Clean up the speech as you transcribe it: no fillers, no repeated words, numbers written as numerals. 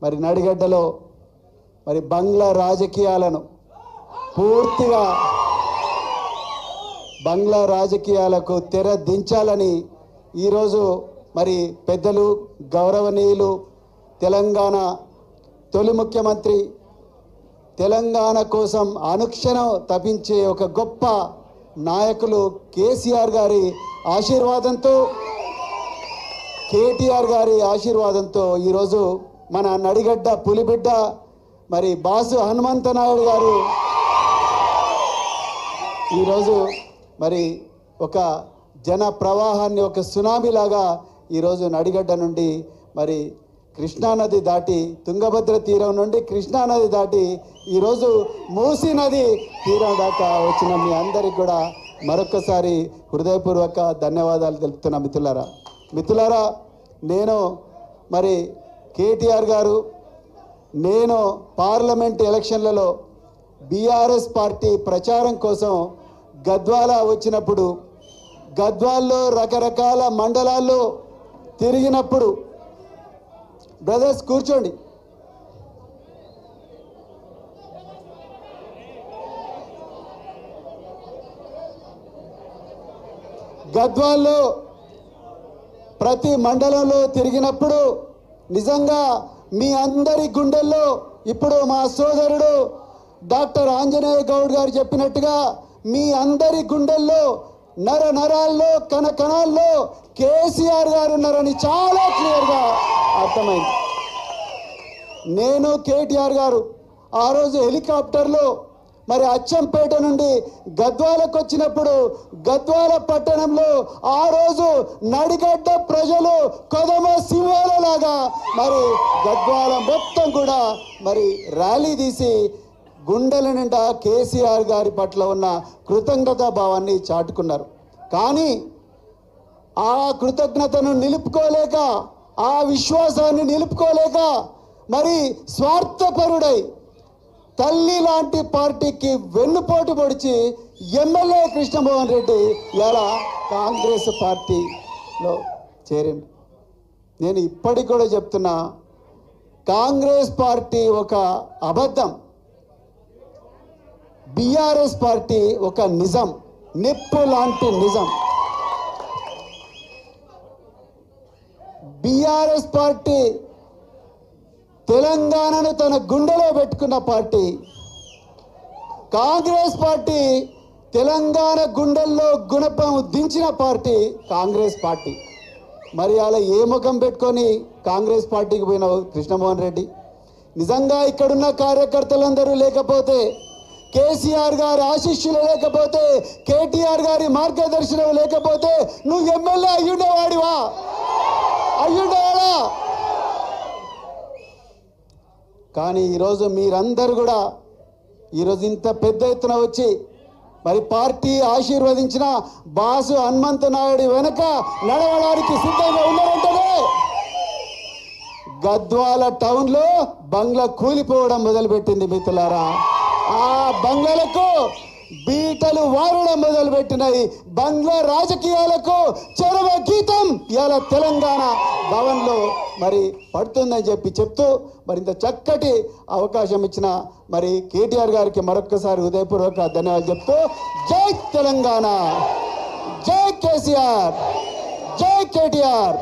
మరి నడిగడ్డలో మరి బంగ్లా రాజకీయాలను పూర్తిగా బంగ్లా రాజకీయాలకు తెర దించాలని ఈరోజు మరి పెద్దలు గౌరవనీయులు తెలంగాణ తొలి ముఖ్యమంత్రి తెలంగాణ కోసం అనుక్షణం తపించే ఒక గొప్ప నాయకులు కేసీఆర్ గారి ఆశీర్వాదంతో కేటీఆర్ గారి ఆశీర్వాదంతో ఈరోజు మన నడిగడ్డ పులిబిడ్డ మరి బాసు హనుమంతనాయుడు గారు ఈరోజు మరి ఒక జన ప్రవాహాన్ని ఒక సునామీలాగా ఈరోజు నడిగడ్డ నుండి మరి కృష్ణానది దాటి తుంగభద్ర తీరం నుండి కృష్ణానది దాటి ఈరోజు మూసీ నది తీరం దాకా వచ్చిన మీ అందరికి కూడా మరొకసారి హృదయపూర్వక ధన్యవాదాలు తెలుపుతున్నా మిత్రులారా నేను మరి కేటీఆర్ గారు నేను పార్లమెంట్ ఎలక్షన్లలో బీఆర్ఎస్ పార్టీ ప్రచారం కోసం గద్వాల వచ్చినప్పుడు గద్వాల్లో రకరకాల మండలాల్లో తిరిగినప్పుడు బ్రదర్స్ కూర్చోండి గద్వాల్లో ప్రతి మండలంలో తిరిగినప్పుడు నిజంగా మీ అందరి గుండెల్లో ఇప్పుడు మా సోదరుడు డాక్టర్ ఆంజనేయ గౌడ్ గారు చెప్పినట్టుగా మీ అందరి గుండెల్లో నర నరాల్లో కణకణాల్లో కేసీఆర్ గారు ఉన్నారని చాలా క్లియర్గా అర్థమైంది. నేను కేటీఆర్ గారు ఆ రోజు హెలికాప్టర్లో మరి అచ్చంపేట నుండి గద్వాలకు వచ్చినప్పుడు గద్వాల పట్టణంలో ఆ రోజు నడిగడ్డ ప్రజలు కొదమ సింహాలలాగా మరి గద్వాల మొత్తం కూడా మరి ర్యాలీ తీసి గుండెల నిండా కేసీఆర్ గారి పట్ల ఉన్న కృతజ్ఞతా భావాన్ని చాటుకున్నారు. కానీ ఆ కృతజ్ఞతను నిలుపుకోలేక ఆ విశ్వాసాన్ని నిలుపుకోలేక మరి స్వార్థపరుడై తల్లి లాంటి పార్టీకి వెన్నుపోటు పొడిచి ఎమ్మెల్యే కృష్ణమోహన్ రెడ్డి ఇలా కాంగ్రెస్ పార్టీలో చేరిండు. నేను ఇప్పటికి కూడా చెప్తున్నా, కాంగ్రెస్ పార్టీ ఒక అబద్ధం, బీఆర్ఎస్ పార్టీ ఒక నిజం, నిప్పు లాంటి నిజం. బీఆర్ఎస్ పార్టీ తెలంగాణను తన గుండెలో పెట్టుకున్న పార్టీ. కాంగ్రెస్ పార్టీ తెలంగాణ గుండెల్లో గుణపం దించిన పార్టీ కాంగ్రెస్ పార్టీ. మరి అలా ఏ ముఖం పెట్టుకొని కాంగ్రెస్ పార్టీకి పోయినావు కృష్ణమోహన్ రెడ్డి? నిజంగా ఇక్కడున్న కార్యకర్తలందరూ లేకపోతే, కేసీఆర్ గారి ఆశీస్సులు లేకపోతే, కేటీఆర్ గారి మార్గదర్శనం లేకపోతే నువ్వు ఎమ్మెల్యే అయ్యుండేవాడివా? అయ్యుండేవాడా? కానీ ఈరోజు మీరందరూ కూడా ఈరోజు ఇంత పెద్ద ఎత్తున వచ్చి మరి పార్టీ ఆశీర్వదించిన బాసు హనుమంతనాయుడు వెనుక నడవడానికి సిద్ధంగా ఉన్నారంటేనే గద్వాల టౌన్లో బంగ్లా కూలిపోవడం మొదలుపెట్టింది మిత్రులారా. ఆ బంగ్లాలకు బీటలు వారడం మొదలుపెట్టినాయి. బంగ్లా రాజకీయాలకు చరవ గీతం ఇలా తెలంగాణ భవన్లో మరి పడుతుందని చెప్తూ మరి ఇంత చక్కటి అవకాశం ఇచ్చిన మరి కేటీఆర్ గారికి మరొక్కసారి హృదయపూర్వక ధన్యవాదాలు చెప్తూ, జై తెలంగాణ, జై కేసీఆర్, జై కేటీఆర్.